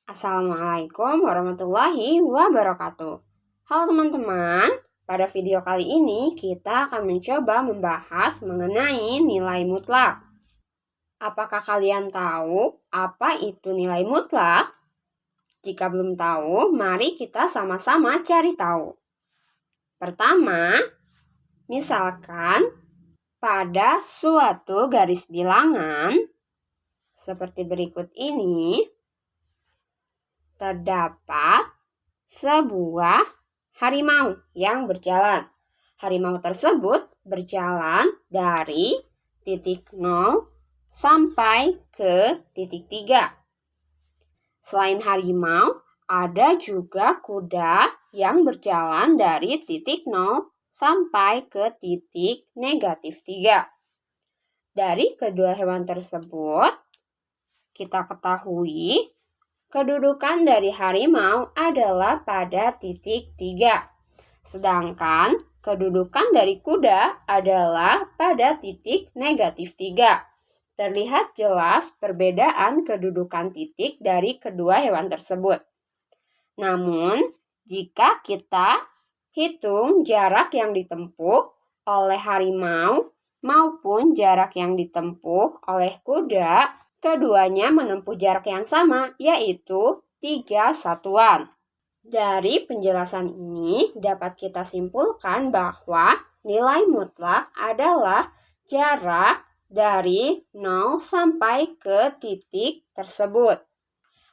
Assalamualaikum warahmatullahi wabarakatuh. Halo teman-teman, pada video kali ini kita akan mencoba membahas mengenai nilai mutlak. Apakah kalian tahu apa itu nilai mutlak? Jika belum tahu, mari kita sama-sama cari tahu. Pertama, misalkan pada suatu garis bilangan seperti berikut ini, terdapat sebuah harimau yang berjalan. Harimau tersebut berjalan dari titik 0 sampai ke titik 3. Selain harimau, ada juga kuda yang berjalan dari titik 0 sampai ke titik negatif 3. Dari kedua hewan tersebut, kita ketahui kedudukan dari harimau adalah pada titik 3. Sedangkan kedudukan dari kuda adalah pada titik negatif 3. Terlihat jelas perbedaan kedudukan titik dari kedua hewan tersebut. Namun, jika kita hitung jarak yang ditempuh oleh harimau maupun jarak yang ditempuh oleh kuda, keduanya menempuh jarak yang sama, yaitu 3 satuan. Dari penjelasan ini dapat kita simpulkan bahwa nilai mutlak adalah jarak dari 0 sampai ke titik tersebut.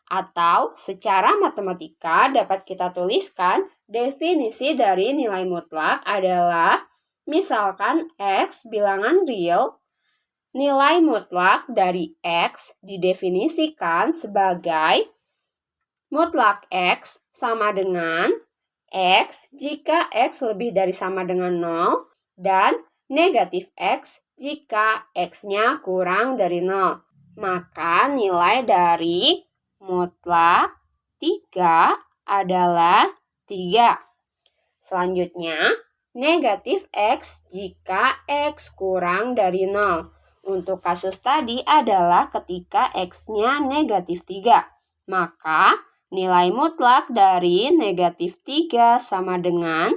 Atau secara matematika dapat kita tuliskan definisi dari nilai mutlak adalah misalkan X bilangan real. Nilai mutlak dari X didefinisikan sebagai mutlak X sama dengan X jika X lebih dari sama dengan 0 dan negatif X jika X-nya kurang dari 0. Maka nilai dari mutlak 3 adalah 3. Selanjutnya, negatif X jika X kurang dari 0. Untuk kasus tadi adalah ketika X-nya negatif 3. Maka nilai mutlak dari negatif 3 sama dengan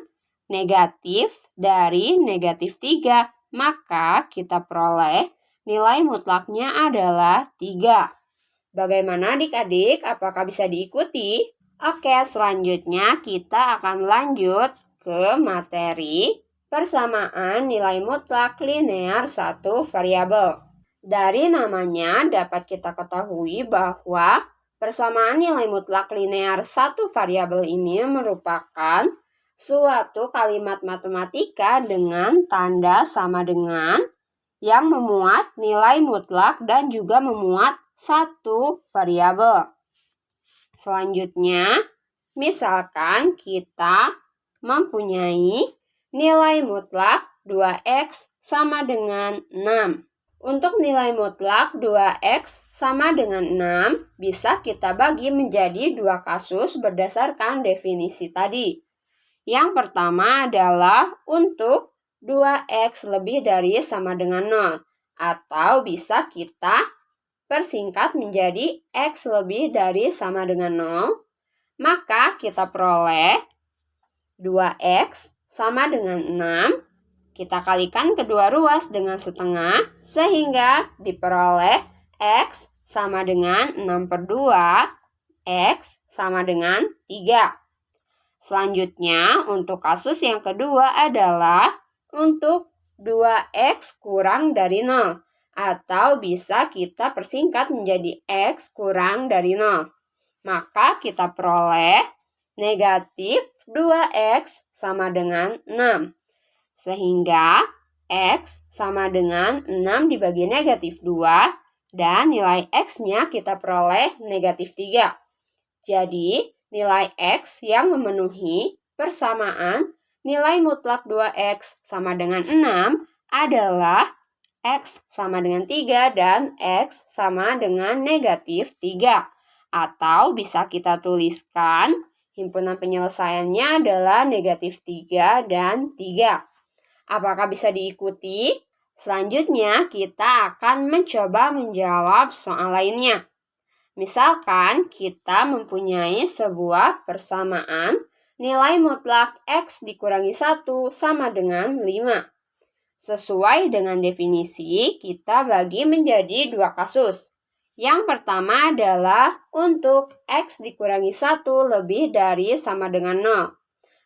negatif dari negatif 3. Maka kita peroleh nilai mutlaknya adalah 3. Bagaimana adik-adik? Apakah bisa diikuti? Oke, selanjutnya kita akan lanjut ke materi persamaan nilai mutlak linear satu variabel. Dari namanya dapat kita ketahui bahwa persamaan nilai mutlak linear satu variabel ini merupakan suatu kalimat matematika dengan tanda sama dengan yang memuat nilai mutlak dan juga memuat satu variabel. Selanjutnya, misalkan kita mempunyai nilai mutlak 2x sama dengan 6. Untuk nilai mutlak 2x sama dengan 6 bisa kita bagi menjadi dua kasus berdasarkan definisi tadi. Yang pertama adalah untuk 2x lebih dari sama dengan 0. Atau bisa kita persingkat menjadi x lebih dari sama dengan 0. Maka kita peroleh 2x sama dengan 6, kita kalikan kedua ruas dengan setengah, sehingga diperoleh X sama dengan 6/2, X sama dengan 3. Selanjutnya, untuk kasus yang kedua adalah untuk 2X kurang dari 0, atau bisa kita persingkat menjadi X kurang dari 0. Maka kita peroleh negatif 2x sama dengan 6. Sehingga x sama dengan 6 dibagi negatif 2 dan nilai x-nya kita peroleh negatif 3. Jadi nilai x yang memenuhi persamaan nilai mutlak 2x sama dengan 6 adalah x sama dengan 3 dan x sama dengan negatif 3. Atau bisa kita tuliskan himpunan penyelesaiannya adalah negatif 3 dan 3. Apakah bisa diikuti? Selanjutnya kita akan mencoba menjawab soal lainnya. Misalkan kita mempunyai sebuah persamaan nilai mutlak X dikurangi 1 sama dengan 5. Sesuai dengan definisi, kita bagi menjadi dua kasus. Yang pertama adalah untuk X dikurangi 1 lebih dari sama dengan 0.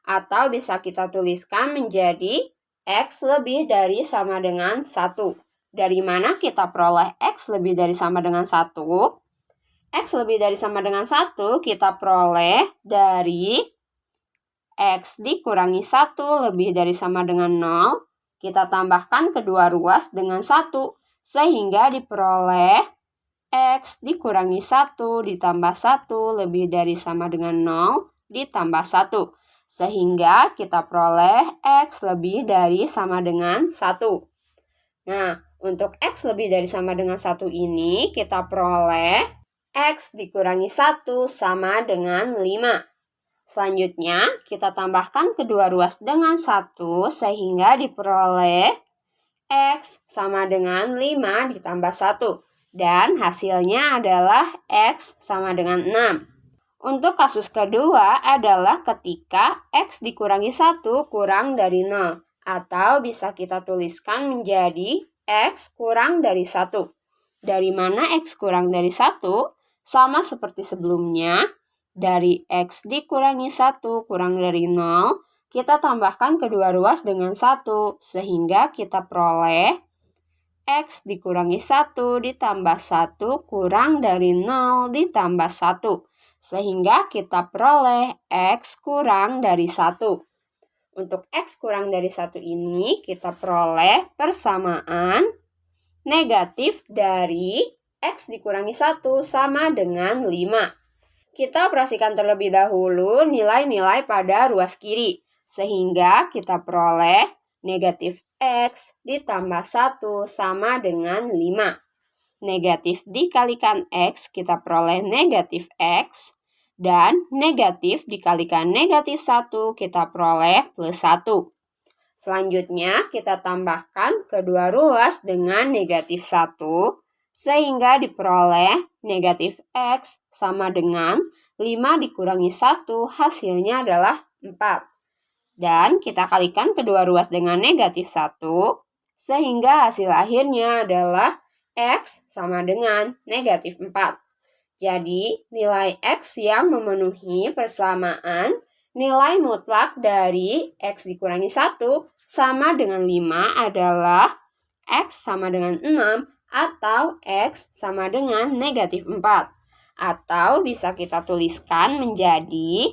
Atau bisa kita tuliskan menjadi X lebih dari sama dengan 1. Dari mana kita peroleh X lebih dari sama dengan 1? X lebih dari sama dengan 1 kita peroleh dari X dikurangi 1 lebih dari sama dengan 0. Kita tambahkan kedua ruas dengan 1. Sehingga diperoleh X dikurangi 1 ditambah 1 lebih dari sama dengan 0 ditambah 1. Sehingga kita peroleh X lebih dari sama dengan 1. Nah, untuk X lebih dari sama dengan 1 ini kita peroleh X dikurangi 1 sama dengan 5. Selanjutnya, kita tambahkan kedua ruas dengan 1 sehingga diperoleh X sama dengan 5 ditambah 1. Dan hasilnya adalah X sama dengan 6. Untuk kasus kedua adalah ketika X dikurangi 1 kurang dari 0. Atau bisa kita tuliskan menjadi X kurang dari 1. Dari mana X kurang dari 1? Sama seperti sebelumnya, dari X dikurangi 1 kurang dari 0, kita tambahkan kedua ruas dengan 1, sehingga kita peroleh X dikurangi 1 ditambah 1 kurang dari 0 ditambah 1, sehingga kita peroleh X kurang dari 1. Untuk X kurang dari 1 ini, kita peroleh persamaan negatif dari X dikurangi 1 sama dengan 5. Kita operasikan terlebih dahulu nilai-nilai pada ruas kiri. Sehingga kita peroleh negatif X ditambah 1 sama dengan 5. Negatif dikalikan X kita peroleh negatif X. Dan negatif dikalikan negatif 1 kita peroleh plus 1. Selanjutnya kita tambahkan kedua ruas dengan negatif 1. Sehingga diperoleh negatif X sama dengan 5 dikurangi 1 hasilnya adalah 4. Dan kita kalikan kedua ruas dengan negatif 1 sehingga hasil akhirnya adalah X sama dengan negatif 4. Jadi nilai X yang memenuhi persamaan nilai mutlak dari X dikurangi 1 sama dengan 5 adalah X sama dengan 6 atau X sama dengan negatif 4. Atau bisa kita tuliskan menjadi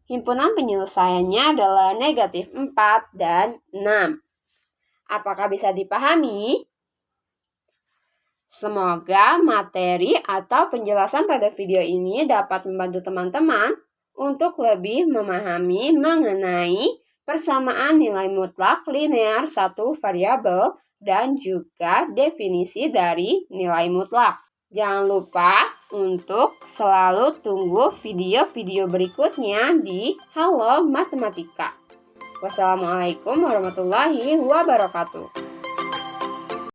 himpunan penyelesaiannya adalah negatif 4 dan 6. Apakah bisa dipahami? Semoga materi atau penjelasan pada video ini dapat membantu teman-teman untuk lebih memahami mengenai persamaan nilai mutlak linear satu variabel dan juga definisi dari nilai mutlak. Jangan lupa untuk selalu tunggu video-video berikutnya di Halo Matematika. Wassalamualaikum warahmatullahi wabarakatuh.